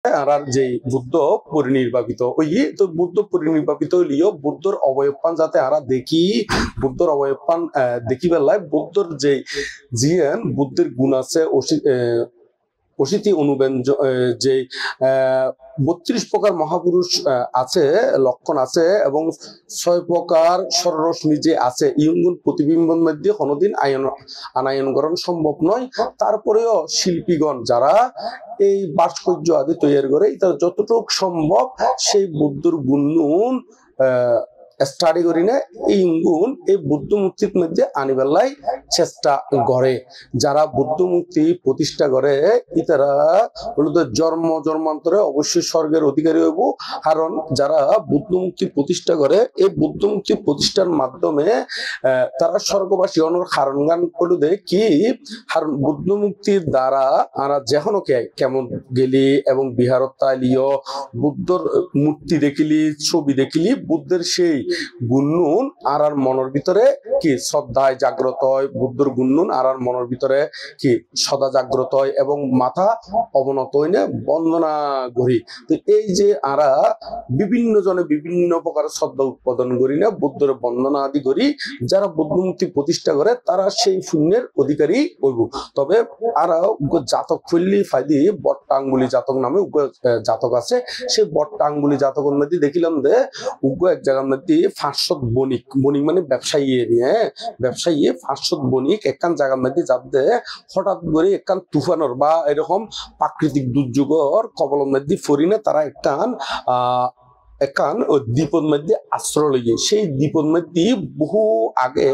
আর যে বুদ্ধ পরিনির্বাপিত ওই তো বুদ্ধ পরিনির্বাপিত হইলিও বুদ্ধর অবয়ব যাতে আরা দেখি বুদ্ধর অবয়ব দেখি বেলায় বুদ্ধর যে জিয়ান বুদ্ধের গুণ আছে অশীতি অনুব্যঞ্জন যে 32 প্রকার মহাপুরুষ আছে লক্ষণ আছে এবং 6 প্রকার সররশ্মি যে আছে ইয়ঙ্গুন প্রতিবিম্বন মধ্যে কোনোদিন আনায়নকরণ সম্ভব নয়। তারপরেও শিল্পীগণ যারা এই ভাস্কর্য আদি তৈরি করে তার যতটুকু সম্ভব সেই বুদ্ধর গুণ স্টাডি করি না এই গুণ এই বুদ্ধ মুক্তির মধ্যে আনিবেলাই চেষ্টা করে। যারা বুদ্ধ মুক্তি প্রতিষ্ঠা করে ইতারা হলো জন্মান্তরে অবশ্যই স্বর্গের অধিকারী হইব। কারণ যারা বুদ্ধ মুক্তি প্রতিষ্ঠা করে এই বুদ্ধ মুক্তি প্রতিষ্ঠার মাধ্যমে তারা স্বর্গবাসী হওয়ার কারণ গান করলে কি কারণ বুদ্ধ মুক্তির দ্বারা আমরা যেখানে কেমন গেলি এবং বিহারত তাইলিও বুদ্ধর মূর্তি দেখিলি ছবি দেখিলি বুদ্ধের সেই গুণনুন আর মনের ভিতরে কি শ্রদ্ধায় জাগ্রত হয় বুদ্ধর গুণনুন আর মনের ভিতরে কি সদা জাগ্রত হয় এবং মাথা অবনত হয় না বন্দনা করি। তো এই যে আরা বিভিন্ন জনে বিভিন্ন প্রকার শ্রদ্ধা উৎপাদন করি না বুদ্ধের বন্দনা আদি করি যারা বুদ্ধ মুক্তি প্রতিষ্ঠা করে তারা সেই পুণ্যের অধিকারী হইব। তবে আরা জাতক ফুল্লি ফাইদি বট্টাঙ্গুলি জাতক নামে জাতক আছে সেই বট্টাঙ্গুলি জাতকের মধ্যে দেখিলাম যে উগ্র এক জায়গার মধ্যে 500 বণিক মানে ব্যবসায়ী নিয়ে ব্যবসায়ী 500 বণিক একখান জায়গার মধ্যে যাতে হঠাৎ করে একখান তুফানোর বা এরকম প্রাকৃতিক দুর্যোগের কবলের মধ্যে ফরিনে তারা একখান দ্বীপের মধ্যে আশ্রয় লইয়ে সেই দ্বীপের মধ্যে বহু আগে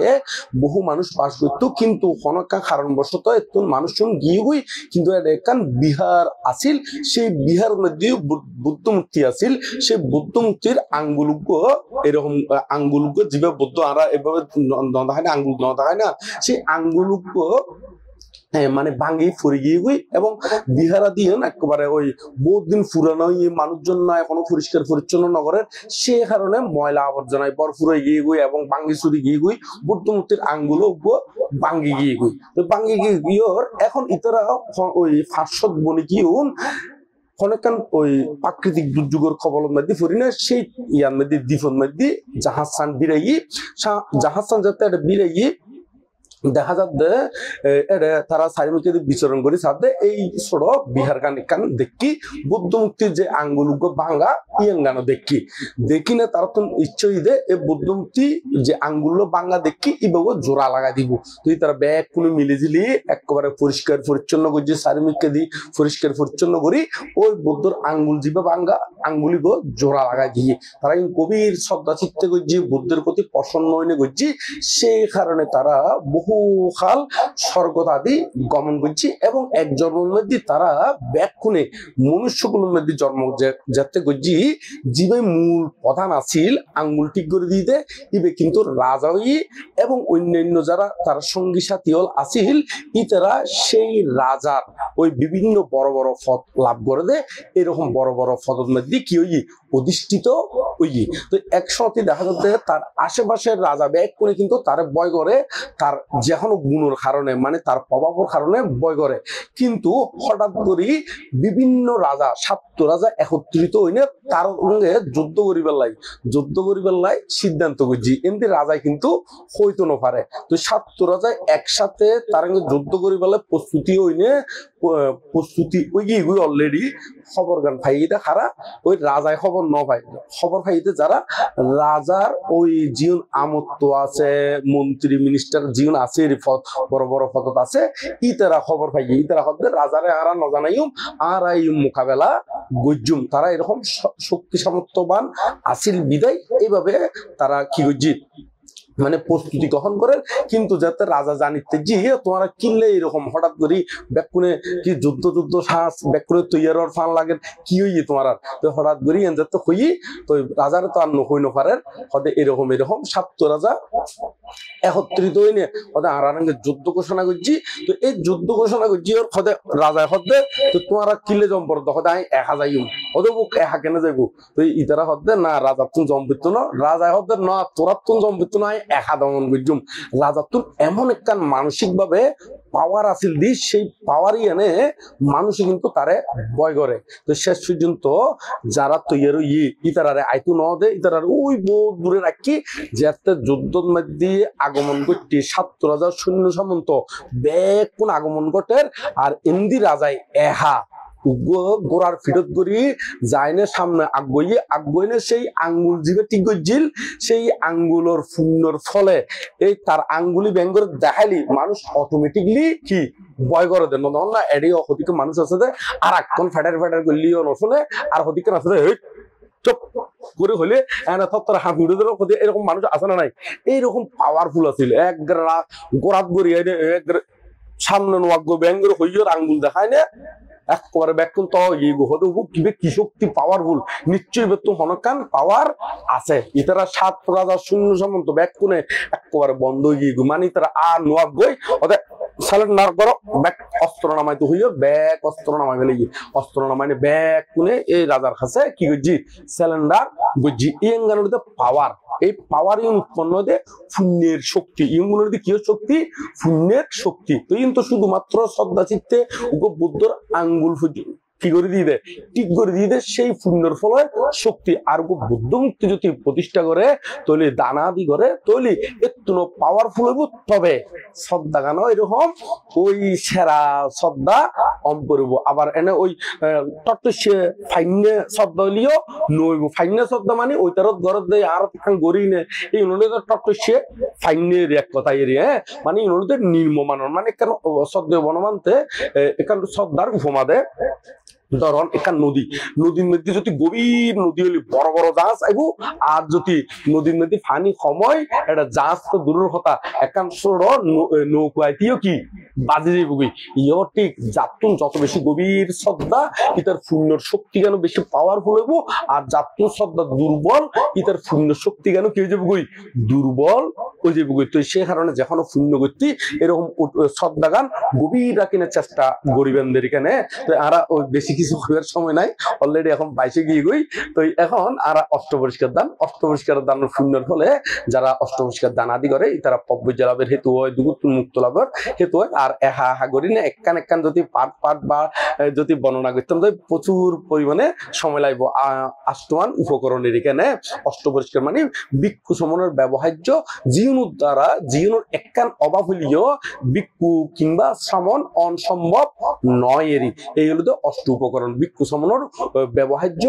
বহু মানুষ বাস করত কিন্তু হনকা কারণবশত এত মানুষজন গিয়ে গই কিন্তু একখান বিহার আসিল সেই বিহার মধ্যে বুদ্ধ মূর্তি আসিল সেই বুদ্ধ মূর্তির আঙ্গুলুগ্য এরকম আঙ্গুলুগ্য যেভাবে বুদ্ধ আরা এভাবে দেখায় না আঙ্গুল দেখায় না সেই আঙ্গুলুগ্য মানে ভাঙ্গি ফুরে গিয়ে গই এবং বিহারা দিয়ে একেবারে ওই বহুত দিন পুরানো মানুষজন না এখনো পরিষ্কার পরিচ্ছন্ন নগরের সে কারণে ময়লা আবর্জনায় ভরপুর হয়ে গিয়ে গই এবং ভাঙ্গি চুরি গিয়ে গই বুদ্ধ মূর্তির আঙ্গুলও ভাঙ্গি গিয়ে গই তো ভাঙ্গি গিয়ে গিয়ে এখন ইতরা ওই 500 বণিকীয় অনেকক্ষণ ওই প্রাকৃতিক দুর্যোগের খবরের মধ্যে ফুরি না সেই ইয়ার মধ্যে দ্বীপের মধ্যে জাহাজ সান বিরাই জাহাজ সান যাতে বিরাই দেখা যাচ্ছে তারা চারিমুখে বিচরণ করি সাথে এই ছোট বিহার গান দেখি বুদ্ধ মুক্তির যে আঙ্গুলুগ্য ভাঙ্গা ইয়াঙ্গানো দেখি না তারা তো ইচ্ছই দে এই বুদ্ধ মুক্তি যে আঙ্গুল ভাঙ্গা দেখি এভাবে জোড়া লাগাই দিব তুই তারা ব্যাগ কোনো মিলিঝিলি একেবারে পরিষ্কার পরিচ্ছন্ন করছি চারিমুখে দি পরিষ্কার পরিচ্ছন্ন করি ওই বুদ্ধর আঙ্গুল জিবে ভাঙ্গা আঙ্গুলি জোড়া লাগাই দিয়ে তারা গভীর শ্রদ্ধা চিত্তে করছি বুদ্ধের প্রতি প্রসন্ন হইনে করছি সেই কারণে তারা বহুকাল স্বর্গত আদি গমন করছি এবং এক জন্মের মধ্যে তারা ব্যাকুণে মনুষ্যগুলোর মধ্যে জন্ম যেতে করছি জীবে মূল প্রধান আছিল আঙ্গুল ঠিক করে দিতে ইবে কিন্তু রাজাই এবং অন্যান্য যারা তার সঙ্গী সাথী হল আছিল ইতারা সেই রাজার ওই বিভিন্ন বড় বড় পদ লাভ করে দে এরকম বড় বড় পদের মধ্যে কি হই অধিষ্ঠিত হই। তো একসাথে দেখা যাচ্ছে তার আশেপাশের রাজা ব্যাগ করে কিন্তু তার ভয় করে তার যে কোনো গুণের কারণে মানে তার প্রভাবের কারণে ভয় করে কিন্তু হঠাৎ করে বিভিন্ন রাজা 7 রাজা একত্রিত হইনে তার সঙ্গে যুদ্ধ করিবার লাই সিদ্ধান্ত করছি এমনি রাজায় কিন্তু হইতো না পারে। তো 7 রাজা একসাথে তার সঙ্গে যুদ্ধ করিবার প্রস্তুতি হইনে প্রস্তুতি ওই গিয়ে অলরেডি খবর গান ফাইতে খারা ওই রাজায় খবর ন পাই খবর ফাইতে যারা রাজার ওই জীবন আমত্ত আছে মন্ত্রী মিনিস্টার জীবন আছে বড় বড় পদত আছে ইতারা খবর পাই ইতারা হচ্ছে রাজারে আরা নজানাইম আর এই মোকাবেলা গজ্জুম তারা এরকম শক্তি সামর্থ্যবান আসিল বিদায় এইভাবে তারা কি গজ্জি মানে প্রস্তুতি গ্রহণ করেন কিন্তু যাতে রাজা জানিতে যে তোমরা কিনলে এরকম হঠাৎ করে ব্যাকুনে কি যুদ্ধ শ্বাস ব্যাকুনে তৈয়ার ফান লাগে কি হইয়ে তোমার তো হঠাৎ করে যাতে হই তো রাজার তো আর নহই নপারেন হতে এরকম 7 রাজা একত্রিত হইনে হতে আরাঙ্গে যুদ্ধ ঘোষণা করছি। তো এই যুদ্ধ ঘোষণা করছি ওর হতে রাজায় হতে তো তোমারা কিলে জম্পর হতে আমি একা যাইম হতে বুক একা কেনে যাইব তো ইতারা হতে না রাজা তুমি জম্পিত না রাজায় হতে না তোরা তুমি জম্পিত না একা দমন করছুম রাজা তুন এমন একখান মানসিক ভাবে পাওয়ার আসিল দি সেই পাওয়ারই এনে মানুষই কিন্তু তারে ভয় করে তো শেষ পর্যন্ত যারা তৈরি ইতারারে আইতু ন দে ইতারারে ওই বহু দূরে রাখি যাতে যুদ্ধের মধ্যে আগমন করতে ৭০০০ সৈন্য সামন্ত ব্যাগ কোন আগমন ঘটের আর ইন্দি রাজায় এহা গোড়ার ফিরত করি যাইনে সামনে আগুইনে সেই আঙ্গুল জিবে ঠিক গজিল সেই আঙ্গুলর ফুন্নর ফলে এই তার আঙ্গুলি ব্যাঙ্গর দেখাইলি মানুষ অটোমেটিকলি কি ভয় করে দেন না এডি হদিকে মানুষ আছে যে আর এখন ফেডার করলিও নশনে আর হদিকে আছে চুপ করে হলে হাঁপি উঠে দিল এরকম মানুষ আছে না নাই এইরকম পাওয়ারফুল আছিল এক গোড়াত গড়ি সামনে নোয়াগ্য ব্যাঙ্গের হইয়র আঙ্গুল দেখায় না একবারে ব্যাকুন তো কি শক্তি পাওয়ারফুল নিশ্চয়ই বেতন হনকান পাওয়ার আছে ইতারা ৭ রাজা শূন্য সামন্ত ব্যাকুনে একবারে বন্ধ গিয়ে মানে তারা আর নোয়াক গই ওদের সালেন্ডার করো ব্যাক অস্ত্র নামাইতে হইও ব্যাক অস্ত্র নামাই গেলে অস্ত্র নামাইনে ব্যাক কুনে এই রাজার কাছে কি করছি সিলিন্ডার বুঝছি ইয়েঙ্গানোতে পাওয়ার এই পাওয়ার উৎপন্ন দে পুণ্যের শক্তি ইগুলোর কি শক্তি পুণ্যের শক্তি তো কিন্তু শুধুমাত্র শ্রদ্ধা চিত্তে বুদ্ধর আঙ্গুল কি করে দিয়ে দেয় ঠিক করে দিয়ে দেয় সেই পুণ্যের ফলে শক্তি আর বুদ্ধ মুক্তি যদি প্রতিষ্ঠা করে তৈলি দানাদি করে তৈলি একটু পাওয়ারফুল হইব তবে শ্রদ্ধা গানো এরকম ওই সেরা শ্রদ্ধা অম করব আবার এনে ওই টটসে ফাইনে শ্রদ্ধা হইলিও নইব ফাইনে শ্রদ্ধা মানে ওইটার ঘর দেয় আর গড়ি নে এই উন্নয়ন টটসে ফাইনের এক কথা এরিয়া মানে উন্নয়ন নির্মমানন মানে কেন শ্রদ্ধা বনমানতে এখান শ্রদ্ধার উপমা দেয় ধরন এখান নদীর মধ্যে যদি গভীর নদী হলে বড় বড় জাহাজ আইব আর যদি নদীর মধ্যে পানি সময় এটা জাহাজ তো দূরের কথা একান ছোট নৌকাইতেও কি বাজে যাইবগি ইও ঠিক যাতুন যত বেশি গভীর শ্রদ্ধা ইতার পুণ্যর শক্তি কেন বেশি পাওয়ারফুল হইব আর যাতুন শ্রদ্ধা দুর্বল ইতার পুণ্যর শক্তি কেন কি হয়ে যাবগই দুর্বল হয়ে যাবগই তো সে কারণে যখন পুণ্য করতে এরকম শ্রদ্ধা গান গভীর রাখিনের চেষ্টা গরিবেনদের এখানে তো আরা ওই বেশি কিছু হওয়ার সময় নাই অলরেডি এখন 22-এ গিয়ে গই তো এখন আর অষ্টপরিষ্কার দান পুণ্যের ফলে যারা অষ্টপরিষ্কার দান আদি করে তারা পব্য লাভের হেতু হয় দুগুত মুক্ত লাভের হেতু হয় আর এহা করি না একখান যদি পাঠ বা যদি বর্ণনা করতাম প্রচুর পরিমাণে সময় লাগবে আষ্টমান উপকরণের এখানে অষ্টপরিষ্কার মানে ভিক্ষু সমনের ব্যবহার্য জীবনুর দ্বারা জীবনের একখান অভাব হইলেও ভিক্ষু কিংবা শ্রামণ অনসম্ভব নয় এরই এই হলো অষ্ট উপকরণ ভিক্ষু সমনের ব্যবহার্য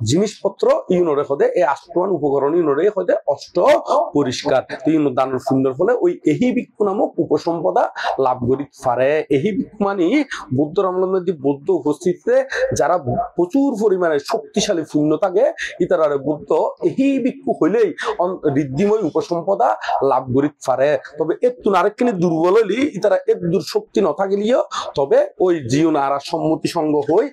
জিনিসপত্র ইউনোরে হদে এই আষ্টমান উপকরণ ইউনোরে হদে অষ্ট পরিষ্কার ইউনো দানের সুন্দর ফলে ওই এহি ভিক্ষু নামক উপসম্পদা লাভ করি পারে এহি ভিক্ষু মানে বৌদ্ধ রামলন্দি বৌদ্ধ উপস্থিতিতে যারা প্রচুর পরিমাণে শক্তিশালী পুণ্য থাকে ইতারারে বুদ্ধ এহি ভিক্ষু হইলেই ঋদ্ধিময় উপসম্পদা লাভ করি পারে তবে একটু আরেকখানি দুর্বল হইলি ইতারা এক দূর শক্তি না থাকিলেও তবে ওই জীবন আর সম্মতি সঙ্গ হই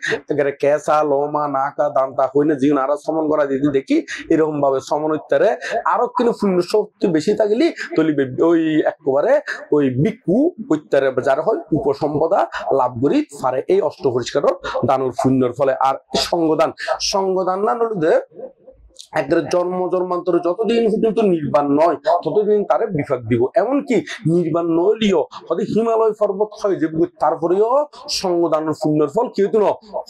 কেসা লোমা নাকা দান্তা হইলে জীবন আর সমন করা যদি দেখি এরকম ভাবে সমন্বয়তারে আরো কিন্তু পুণ্য শক্তি বেশি থাকলে তলিবে ওই একেবারে ওই ভিক্ষু হইতারে যারা হয় উপসম্পদা লাভ করি পারে এই অষ্টপরিষ্কার দানুর পুণ্যের ফলে আর সঙ্গদান না হলে একদের জন্মান্তরে যতদিন পর্যন্ত নির্বাণ নয় ততদিন তারে বিপাক দিব এমনকি নির্বাণ নইলেও হয়তো হিমালয় পর্বত হয় যে তারপরেও সঙ্গদানের পুণ্যের ফল কি হইতো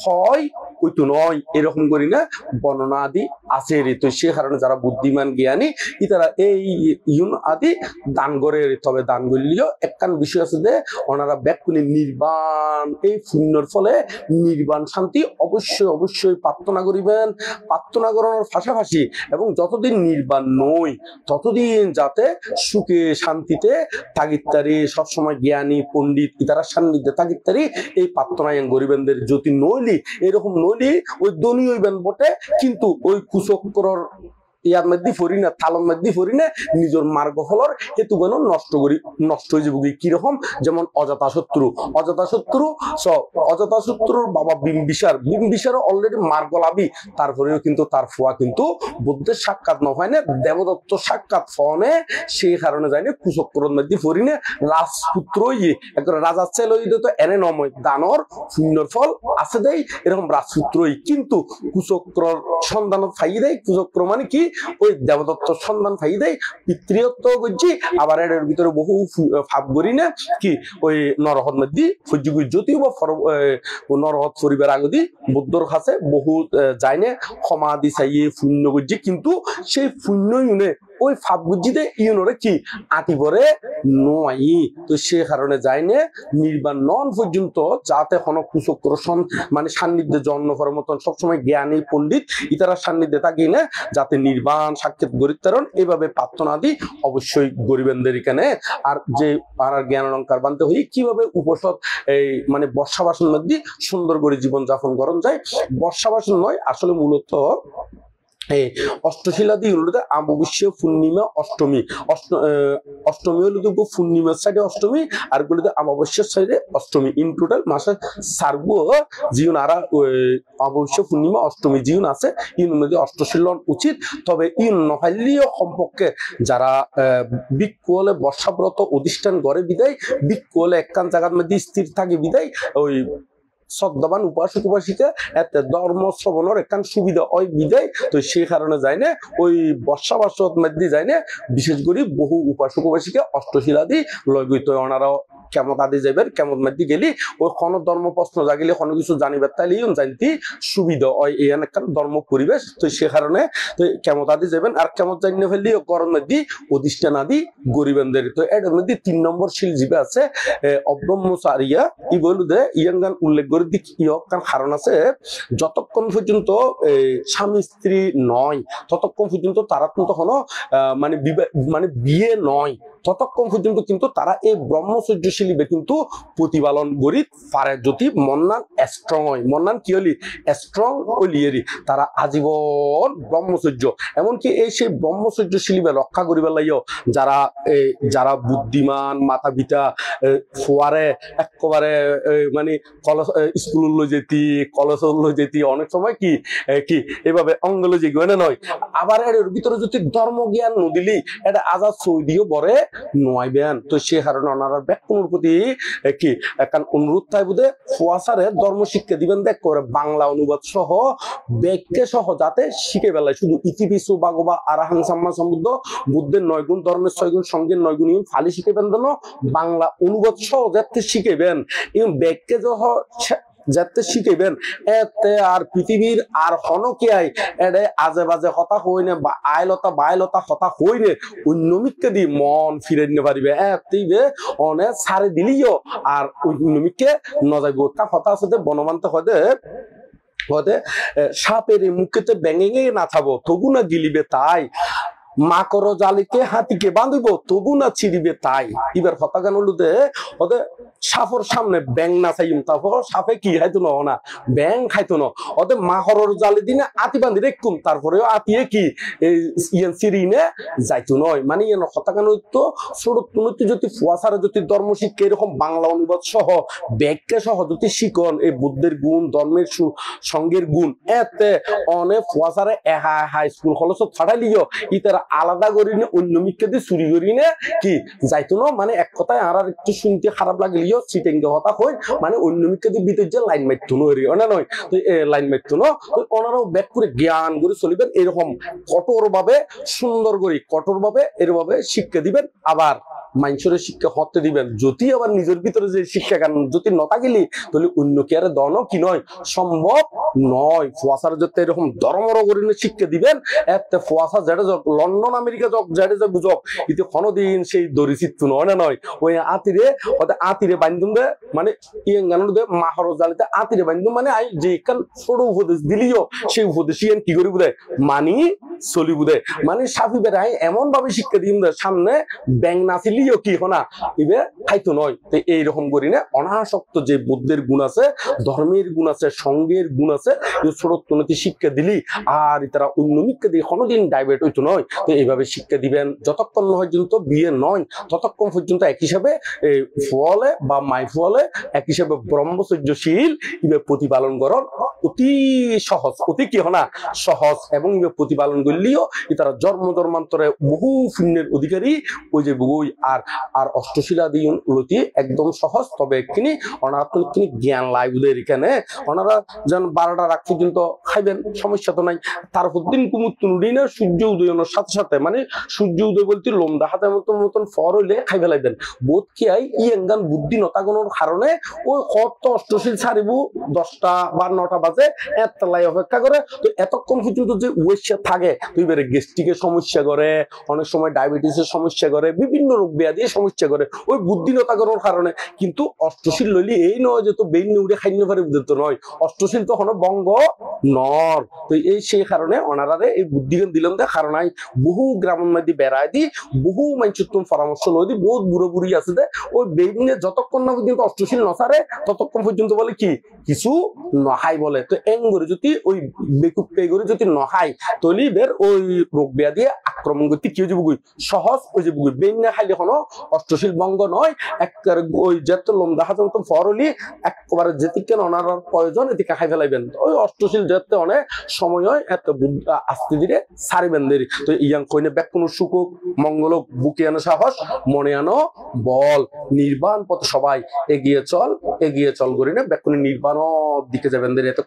হয় হইতো নয় এরকম করি না বর্ণনা আদি আছে তো সে কারণে যারা বুদ্ধিমান জ্ঞানী তারা এই ইউন আদি দান করে তবে দান করলেও একখান বিষয় আছে যে ওনারা ব্যাকুলি নির্বাণ এই পুণ্যের ফলে নির্বাণ শান্তি অবশ্যই প্রার্থনা করিবেন প্রার্থনা করানোর পাশাপাশি এবং যতদিন নির্বাণ নই ততদিন যাতে সুখে শান্তিতে তাগিত্তারি সবসময় জ্ঞানী পণ্ডিত ইতারা সান্নিধ্যে তাগিত্তারি এই প্রার্থনায় গরিবেনদের যদি নইলি এরকম নইলি ওই দনি হইবেন বটে কিন্তু ওই কুচক্রর ইয়ার মধ্যে ফরি না তালন মধ্যে ফরি না নিজের মার্গ ফলর হেতু কেন নষ্ট হয়ে যাবে কিরকম যেমন অজাতাশত্রুর বাবা বিম্বিসার অলরেডি মার্গ লাভি তারপরেও কিন্তু তার ফোয়া কিন্তু বুদ্ধের সাক্ষাৎ ন হয় না দেবদত্ত সাক্ষাৎ ফনে সেই কারণে যায়নি কুচক্রর মধ্যে ফরি না রাজপুত্র একবার রাজার ছেলে তো এনে নময় দানর পুণ্যর ফল আছে দেয় এরকম রাজপুত্রই কিন্তু কুচক্রর সন্ধান ফাই দেয় কুচক্র মানে কি ওই দেবদত্ত সন্ধান পাই দেয় পিতৃত্ব করছি আবার এর ভিতরে বহু ভাব করি না কি ওই নরহত মধ্যে সহ্য যদিও বা নরহত পরিবার আগদি বুদ্ধর কাছে বহু যায় না ক্ষমা দি চাইয়ে পুণ্য করছি কিন্তু সেই পুণ্য ইউনে ওই ফাপ বুঝিতে ইউনরে কি আটি পরে নয় তো সে কারণে যায় না নির্বাণ নন পর্যন্ত যাতে কোনো কুচক্র মানে সান্নিধ্যে জন্ম করার মতন সবসময় জ্ঞানী পণ্ডিত ইতারা সান্নিধ্যে থাকি না যাতে নির্বাণ সাক্ষাৎ গরিতারণ এইভাবে প্রার্থনা দি অবশ্যই গরিবেনদের এখানে আর যে পাড়ার জ্ঞান অলঙ্কার বানতে হই কিভাবে উপসদ এই মানে বর্ষাবাসন মধ্যে সুন্দর করে জীবন যাপন করণ যায় বর্ষাবাসন নয় আসলে মূলত অষ্টশিলাদি হলো অমাবস্যা পূর্ণিমা অষ্টমী অষ্টমী হলো পূর্ণিমার সাইডে অষ্টমী আর গুলোতে অমাবস্যার সাইডে অষ্টমী ইন টোটাল মাসে সারবো জীবন আর অমাবস্যা পূর্ণিমা অষ্টমী জীবন আছে ইন মধ্যে অষ্টশীলন উচিত তবে ইন নহাইলীয় সম্পর্কে যারা বিক্ষোলে বর্ষাব্রত অধিষ্ঠান করে বিদায় বিক্ষোলে একখান জায়গার মধ্যে স্থির থাকে বিদায় ওই শ্রদ্ধাবান উপাসক উপাসিকা এতে ধর্ম শ্রবণের একখান সুবিধা ওই বিদায় তো সেই কারণে যায় না ওই বর্ষাবাসত মধ্যে যায় না বিশেষ করে বহু উপাসক উপাসিকা অষ্টশিলাদি লয় গইত ওনারাও কেমন আদি যাইবেন কেমন মধ্যে গেলি ওই কোন ধর্ম প্রশ্ন জাগিলে কোনো কিছু জানিবার তাইলে জানতে সুবিধা ওই এখানে একখান ধর্ম পরিবেশ তো সে কারণে তো কেমন আদি যাবেন আর কেমন জানিয়ে ফেললি গরম মধ্যে অধিষ্ঠান আদি গরিবেনদের তো এর মধ্যে 3 নম্বর শিল জীবে আছে অব্রহ্মচারিয়া ই বলুদে ইয়াঙ্গান উল্লেখ করে দিক ইয়কান কারণ আছে যতক্ষণ পর্যন্ত স্বামী স্ত্রী নয় ততক্ষণ পর্যন্ত তারা কিন্তু কোনো মানে বিয়ে নয় ততক্ষণ পর্যন্ত কিন্তু তারা এই ব্রহ্মচর্যশীলী কিন্তু প্রতিপালন করি পারে যদি মন্নান স্ট্রং হয় মন্নান কি হলি স্ট্রং হলিয়েরি তারা আজীবন ব্রহ্মচর্য এমনকি এই সেই ব্রহ্মচর্যশীলী রক্ষা করিবার লাগিও যারা বুদ্ধিমান মাতা পিতা ফোয়ারে একেবারে মানে স্কুল লই যেতি কলেজ লই যেতি অনেক সময় কি এভাবে অঙ্গ লই যে গয়না নয় আবার এর ভিতরে যদি ধর্মজ্ঞান নদিলি এটা আজাদ সৌদিও বরে নয় বেন তো সে কারণে ওনারা ব্যাকুণের প্রতি কি একখান অনুরোধ তাই বোধে ফুয়াশারের ধর্ম শিক্ষা দিবেন দেখ করে বাংলা অনুবাদ সহ ব্যাখ্যা সহ যাতে শিখে বেলায় শুধু ইতিবিসু বাগবা আরাহাং সাম্মা সমুদ্র বুদ্ধের 9 গুণ ধর্মের 6 গুণ সঙ্গের 9 গুণ ফালি শিখেবেন যেন বাংলা অনুবাদ সহ যাতে শিখেবেন এবং ব্যাখ্যা সহ যাতে শিখেবেন এতে আর পৃথিবীর আর হনকিয়াই এডে আজে বাজে কথা হইনে বা আইলতা বাইলতা কথা হইনে অন্যমিককে দি মন ফিরে নিতে পারিবে এতেইবে অনে সারে দিলিও আর অন্যমিককে নজাইব তা কথা আছে যে বনমান্তে হতে সাপের মুখেতে ব্যাঙে না থাকবো তবু না গিলিবে তাই মাকর জালিকে হাতিকে বাঁধিব তবু না ছিড়িবে তাই এবার কথা কেন হলুদে ওদের সাফর সামনে ব্যাং না চাইম তারপর সাপে কি খাইতো না ব্যাং খাইতো না ওদের মাকড়র জালি দিনে আতি বান্ধি রেখুম তারপরেও আতিয়ে কি চিরিনে যাইতো নয় মানে কথা কেন হইতো ছোট যদি ফুয়াশারে যদি ধর্ম শিক্ষা এরকম বাংলা অনুবাদ সহ ব্যাখ্যা সহ যদি শিখন এই বুদ্ধের গুণ ধর্মের সঙ্গের গুণ এতে অনেক ফুয়াশারে হাই স্কুল কলেজত ফাটাইলিও ইতারা আলাদা করি না অন্য মিক্কা দিয়ে চুরি করি না কি যাইতো না মানে এক কথায় আর একটু শুনতে খারাপ লাগলিও সিটেঙ্গে হতা হই মানে অন্য মিক্কা দিয়ে ভিতর যে লাইন মারতো না নয় তো লাইন মারতো না ওনারাও ব্যাক করে জ্ঞান করে চলিবেন এরকম কঠোর ভাবে সুন্দর করে কঠোর ভাবে এরভাবে শিক্ষা দিবেন আবার মানুষের শিক্ষা হতে দিবেন যদি আবার নিজের ভিতরে যে শিক্ষা জ্ঞান যদি নতা গেলি তাহলে অন্য কি আর দন কি নয় সম্ভব নয় ফুয়াশার যাতে এরকম দরমর করে শিক্ষা দিবেন এতে ফুয়াশা যেটা যাক লন্ডন আমেরিকা যাক যেটা যা বুঝক ইতে কোনোদিন সেই দরিচিত্র নয় না নয় ওই আতিরে বান্ধুম দে মানে ইয়ান দে মাহর জালিতে আতিরে বান্ধুম মানে যে কাল ছোট উপদেশ দিলিও সেই উপদেশ ইয়ান কি করি বুঝে মানি চলি বুঝে মানে সাফি বেড়াই এমন ভাবে শিক্ষা দিম দে সামনে ব্যাং নাচিলি কি হনা ইবে খাইতো নয় তো এইরকম করি না অনাসক্ত যে বুদ্ধের গুণ আছে ধর্মের গুণ আছে সঙ্গের গুণ আছে ছোট শিক্ষা দিলি আর তারা অন্য মিক্কা দিয়ে কোনোদিন ডাইভার্ট হইতো নয় তো এইভাবে শিক্ষা দিবেন যতক্ষণ পর্যন্ত বিয়ে নয় ততক্ষণ পর্যন্ত এক হিসাবে ফলে বা মাই ফলে এক হিসাবে ব্রহ্মচর্যশীল ইবে প্রতিপালন করার অতি সহজ অতি কি হনা সহজ এবং ইবে প্রতিপালন করলেও তারা জন্ম জন্মান্তরে বহু পুণ্যের অধিকারী ওই যে বই আর অষ্টশীলাদি লতি একদম সহজ তবে একখানি ওনারা তো একখানি জ্ঞান লাই বুঝের এখানে ওনারা যেন 12টা রাত পর্যন্ত খাইবেন সমস্যা তো নাই তারপর দিন কুমুত্তুনুডি না সূর্য উদয়নের সাথে সাথে মানে সূর্য উদয় বলতে লোমদা হাতের মতন ফর হইলে খাই ফেলাইবেন বোধ কি আই এঙ্গান বুদ্ধি নতাগণের কারণে ওই কত অষ্টশীল ছাড়িব 10টা বা 9টা বাজে এতলাই অপেক্ষা করে তো এতক্ষণ পর্যন্ত যে ওয়েসা থাকে তুই বেড়ে গ্যাস্ট্রিকের সমস্যা করে অনেক সময় ডায়াবেটিসের সমস্যা করে বিভিন্ন রোগ ব্যাধির সমস্যা করে ওই বুদ্ধিনতা করার কারণে কিন্তু অষ্টশীল লইলে এই নয় যে তো বেইন উড়ে খাইতে পারে বুঝতে নয় অষ্টশীল তো হলো বঙ্গ নর তো এই সেই কারণে ওনারারে এই বুদ্ধিজ্ঞান দিলাম দে কারণ বহু গ্রামের মধ্যে বেড়ায় দি বহু মানুষের পরামর্শ লই দি বহুত বুড়ো বুড়ি আছে দে ওই বেইনে যতক্ষণ না পর্যন্ত অষ্টশীল নসারে ততক্ষণ পর্যন্ত বলে কি কিছু নহাই বলে তো এঙ্গরে যদি ওই বেকুপ পেগরে যদি নহাই তলিবের ওই রোগ ব্যাধি আক্রমণ করতে কি হয়ে বুঝি সহজ ওই যে বুঝি বেইন না খাইলে কোনো অষ্টশীল বঙ্গ নয় একবারে ওই যেত লোম দেখা যেত ফরলি একবারে যেদিকে ওনার প্রয়োজন এদিকে খাই ফেলাইবেন ওই অষ্টশীল যেতে অনেক সময় হয় এত আস্তে ধীরে সারিবেন দেরি তো ইয়াং কইনে ব্যাক কোনো সুকুক মঙ্গল বুকে আনো সাহস মনে আনো বল নির্বাণ পথ সবাই এগিয়ে চল করি না ব্যাক কোনো নির্বাণ দিকে যাবেন দেরি এত